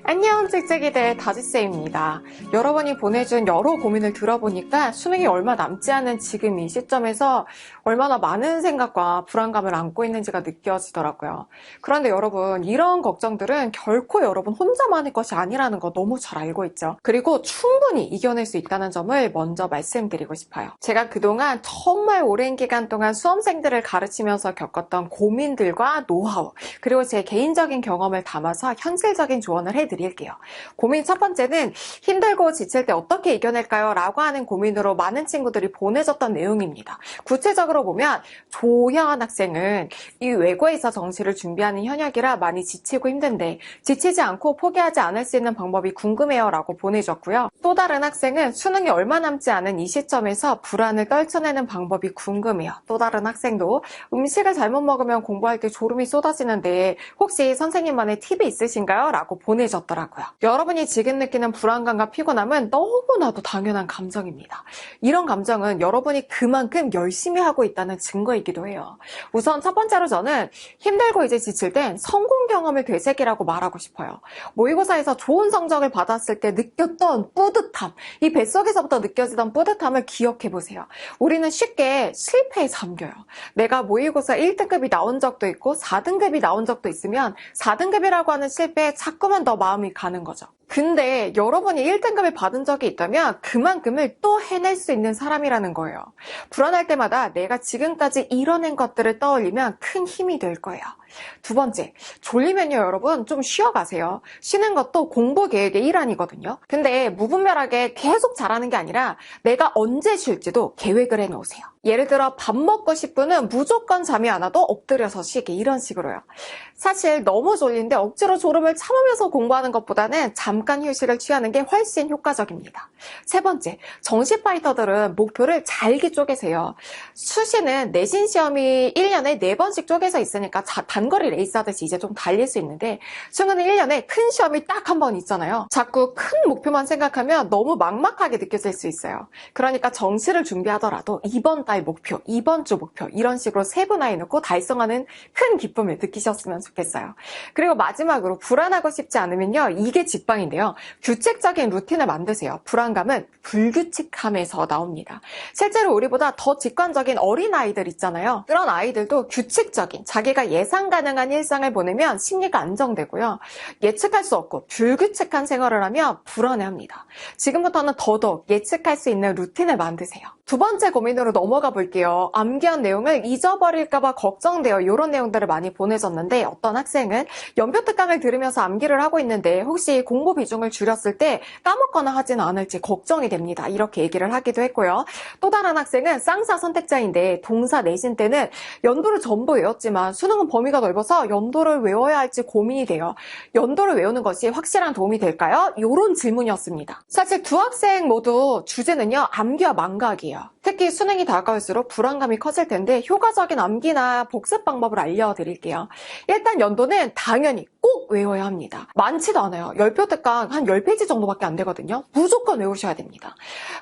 안녕 찍찍이들 다지쌤입니다. 여러분이 보내준 여러 고민을 들어보니까 수능이 얼마 남지 않은 지금 이 시점에서 얼마나 많은 생각과 불안감을 안고 있는지가 느껴지더라고요. 그런데 여러분, 이런 걱정들은 결코 여러분 혼자만의 것이 아니라는 거 너무 잘 알고 있죠. 그리고 충분히 이겨낼 수 있다는 점을 먼저 말씀드리고 싶어요. 제가 그동안 정말 오랜 기간 동안 수험생들을 가르치면서 겪었던 고민들과 노하우, 그리고 제 개인적인 경험을 담아서 현실적인 조언을 해드릴게요. 고민 첫 번째는 힘들고 지칠 때 어떻게 이겨낼까요? 라고 하는 고민으로 많은 친구들이 보내줬던 내용입니다. 구체적으로 보면 조혜원 학생은 이 외고에서 정시를 준비하는 현역이라 많이 지치고 힘든데 지치지 않고 포기하지 않을 수 있는 방법이 궁금해요 라고 보내줬고요. 또 다른 학생은 수능이 얼마 남지 않은 이 시점에서 불안을 떨쳐내는 방법이 궁금해요. 또 다른 학생도 음식을 잘못 먹으면 공부할 때 졸음이 쏟아지는데 혹시 선생님만의 팁이 있으신가요? 라고 보내줬더라고요. 여러분이 지금 느끼는 불안감과 피곤함은 너무나도 당연한 감정입니다. 이런 감정은 여러분이 그만큼 열심히 하고 있다는 증거이기도 해요. 우선 첫 번째로 저는 힘들고 이제 지칠 땐 성공 경험을 되새기라고 말하고 싶어요. 모의고사에서 좋은 성적을 받았을 때 느꼈던 뿌듯함, 이 뱃속에서부터 느껴지던 뿌듯함을 기억해보세요. 우리는 쉽게 실패에 잠겨요. 내가 모의고사 1등급이 나온 적도 있고 4등급이 나온 적도 있으면 4등급이라고 하는 실패에 자꾸만 더 마음이 가는 거죠. 근데 여러분이 1등급을 받은 적이 있다면 그만큼을 또 해낼 수 있는 사람이라는 거예요. 불안할 때마다 내가 지금까지 이뤄낸 것들을 떠올리면 큰 힘이 될 거예요. 두 번째, 졸리면요 여러분 좀 쉬어가세요. 쉬는 것도 공부 계획의 일환이거든요. 근데 무분별하게 계속 잘하는 게 아니라 내가 언제 쉴지도 계획을 해놓으세요. 예를 들어 밥 먹고 10분은 무조건 잠이 안 와도 엎드려서 쉬기, 이런 식으로요. 사실 너무 졸린데 억지로 졸음을 참으면서 공부하는 것보다는 잠깐 휴식을 취하는 게 훨씬 효과적입니다. 세 번째, 정시 파이터들은 목표를 잘게 쪼개세요. 수시는 내신 시험이 1년에 4번씩 쪼개져 있으니까 단거리 레이스 하듯이 이제 좀 달릴 수 있는데 수능은 1년에 큰 시험이 딱 한 번 있잖아요. 자꾸 큰 목표만 생각하면 너무 막막하게 느껴질 수 있어요. 그러니까 정시를 준비하더라도 이번 달 목표, 이번 주 목표 이런 식으로 세분화해 놓고 달성하는 큰 기쁨을 느끼셨으면 좋겠어요. 그리고 마지막으로 불안하고 싶지 않으면요, 이게 직방인데요. 규칙적인 루틴을 만드세요. 불안감은 불규칙함에서 나옵니다. 실제로 우리보다 더 직관적인 어린아이들 있잖아요. 그런 아이들도 규칙적인 자기가 예상 가능한 일상을 보내면 심리가 안정되고요. 예측할 수 없고 불규칙한 생활을 하면 불안해합니다. 지금부터는 더더욱 예측할 수 있는 루틴을 만드세요. 두 번째 고민으로 넘어가 볼게요. 암기한 내용을 잊어버릴까봐 걱정돼요. 이런 내용들을 많이 보내줬는데 어떤 학생은 연표 특강을 들으면서 암기를 하고 있는데 혹시 공부 비중을 줄였을 때 까먹거나 하지는 않을지 걱정이 됩니다. 이렇게 얘기를 하기도 했고요. 또 다른 학생은 쌍사 선택자인데 동사 내신 때는 연도를 전부 외웠지만 수능은 범위가 넓어서 연도를 외워야 할지 고민이 돼요. 연도를 외우는 것이 확실한 도움이 될까요? 이런 질문이었습니다. 사실 두 학생 모두 주제는요, 암기와 망각이에요. 특히 수능이 다가올수록 불안감이 커질 텐데 효과적인 암기나 복습 방법을 알려드릴게요. 일단 연도는 당연히 꼭 외워야 합니다. 많지도 않아요. 연표 특강 한 10페이지 정도밖에 안 되거든요. 무조건 외우셔야 됩니다.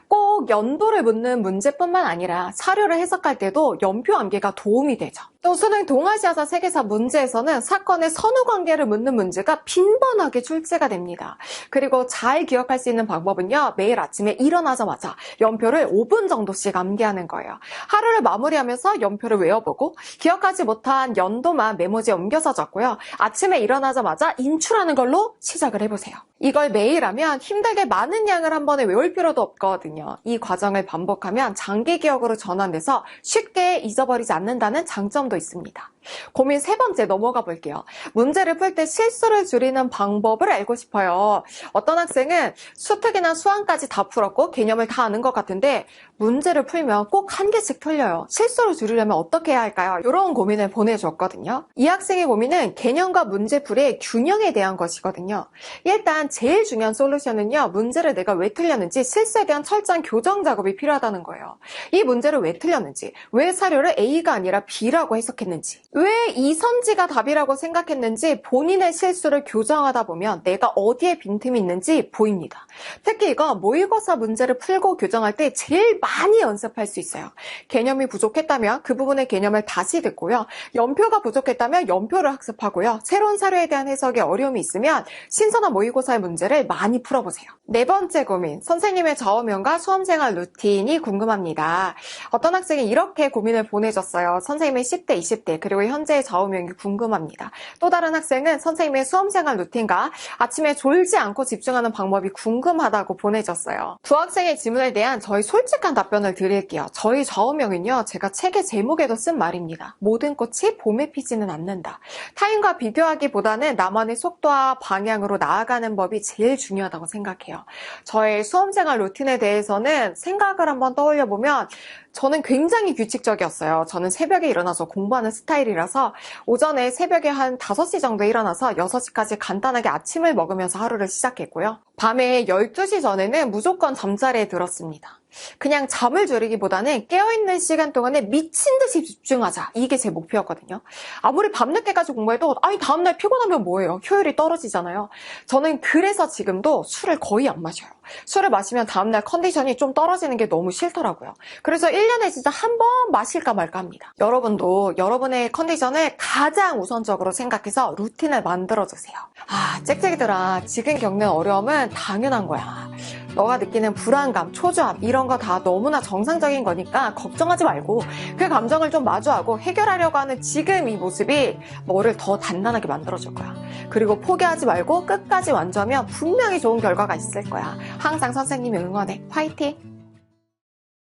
꼭 연도를 묻는 문제뿐만 아니라 사료를 해석할 때도 연표 암기가 도움이 되죠. 또 수능 동아시아사 세계사 문제에서는 사건의 선후관계를 묻는 문제가 빈번하게 출제가 됩니다. 그리고 잘 기억할 수 있는 방법은요, 매일 아침에 일어나자마자 연표를 5분 정도씩 암기하는 거예요. 하루를 마무리하면서 연표를 외워보고 기억하지 못한 연도만 메모지에 옮겨서 적고요. 아침에 일어나자마자 인출하는 걸로 시작을 해보세요. 이걸 매일 하면 힘들게 많은 양을 한 번에 외울 필요도 없거든요. 이 과정을 반복하면 장기 기억으로 전환돼서 쉽게 잊어버리지 않는다는 장점도 있습니다. 고민 세 번째 넘어가 볼게요. 문제를 풀 때 실수를 줄이는 방법을 알고 싶어요. 어떤 학생은 수특이나 수항까지 다 풀었고 개념을 다 아는 것 같은데 문제를 풀면 꼭 한 개씩 틀려요. 실수를 줄이려면 어떻게 해야 할까요? 이런 고민을 보내줬거든요. 이 학생의 고민은 개념과 문제풀이의 균형에 대한 것이거든요. 일단 제일 중요한 솔루션은요, 문제를 내가 왜 틀렸는지 실수에 대한 철저한 교정 작업이 필요하다는 거예요. 이 문제를 왜 틀렸는지, 왜 사료를 A가 아니라 B라고 해석했는지, 왜 이선지가 답이라고 생각했는지 본인의 실수를 교정하다 보면 내가 어디에 빈틈이 있는지 보입니다. 특히 이거 모의고사 문제를 풀고 교정할 때 제일 많이 연습할 수 있어요. 개념이 부족했다면 그 부분의 개념을 다시 듣고요. 연표가 부족했다면 연표를 학습하고요. 새로운 사료에 대한 해석에 어려움이 있으면 신선한 모의고사의 문제를 많이 풀어보세요. 네 번째 고민, 선생님의 좌우명과 수험생활 루틴이 궁금합니다. 어떤 학생이 이렇게 고민을 보내줬어요. 선생님의 10대, 20대, 그리고 현재의 좌우명이 궁금합니다. 또 다른 학생은 선생님의 수험생활 루틴과 아침에 졸지 않고 집중하는 방법이 궁금하다고 보내줬어요. 두 학생의 질문에 대한 저희 솔직한 답변을 드릴게요. 저희 좌우명은요, 제가 책의 제목에도 쓴 말입니다. 모든 꽃이 봄에 피지는 않는다. 타인과 비교하기보다는 나만의 속도와 방향으로 나아가는 법이 제일 중요하다고 생각해요. 저의 수험생활 루틴에 대해서는 생각을 한번 떠올려보면 저는 굉장히 규칙적이었어요. 저는 새벽에 일어나서 공부하는 스타일이라서 오전에 새벽에 한 5시 정도에 일어나서 6시까지 간단하게 아침을 먹으면서 하루를 시작했고요. 밤에 12시 전에는 무조건 잠자리에 들었습니다. 그냥 잠을 줄이기보다는 깨어있는 시간 동안에 미친 듯이 집중하자. 이게 제 목표였거든요. 아무리 밤늦게까지 공부해도 다음날 피곤하면 뭐예요? 효율이 떨어지잖아요. 저는 그래서 지금도 술을 거의 안 마셔요. 술을 마시면 다음날 컨디션이 좀 떨어지는 게 너무 싫더라고요. 그래서 1년에 진짜 한 번 마실까 말까 합니다. 여러분도 여러분의 컨디션을 가장 우선적으로 생각해서 루틴을 만들어주세요. 짹짹이들아, 지금 겪는 어려움은 당연한 거야. 너가 느끼는 불안감, 초조함 이런 거 다 너무나 정상적인 거니까 걱정하지 말고 그 감정을 좀 마주하고 해결하려고 하는 지금 이 모습이 너를 더 단단하게 만들어줄 거야. 그리고 포기하지 말고 끝까지 완주하면 분명히 좋은 결과가 있을 거야. 항상 선생님이 응원해. 화이팅!